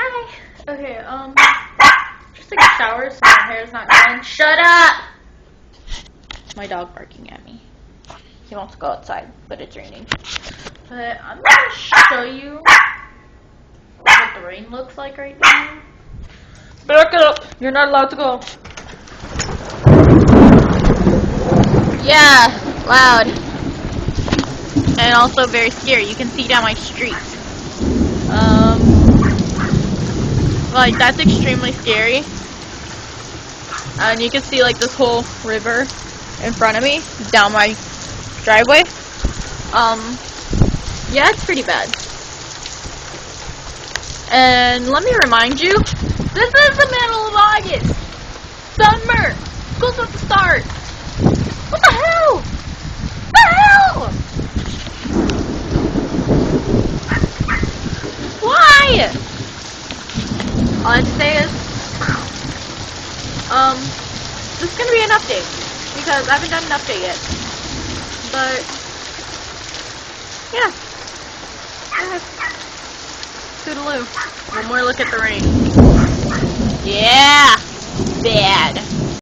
Hi. Okay, just took a shower so my hair is not done. Shut up! My dog barking at me. He wants to go outside, but it's raining. But I'm gonna show you what the rain looks like right now. Back it up! You're not allowed to go. Yeah, loud. And also very scary. You can see down my street. Like, that's extremely scary. And you can see, like, this whole river in front of me, down my driveway. Yeah, it's pretty bad. And let me remind you, this is the middle of August. Summer. School's about to start. What the hell? What the hell? Why? All I have to say is, this is going to be an update, because I haven't done an update yet. But, yeah. Toodaloo. One more look at the rain. Yeah! Bad.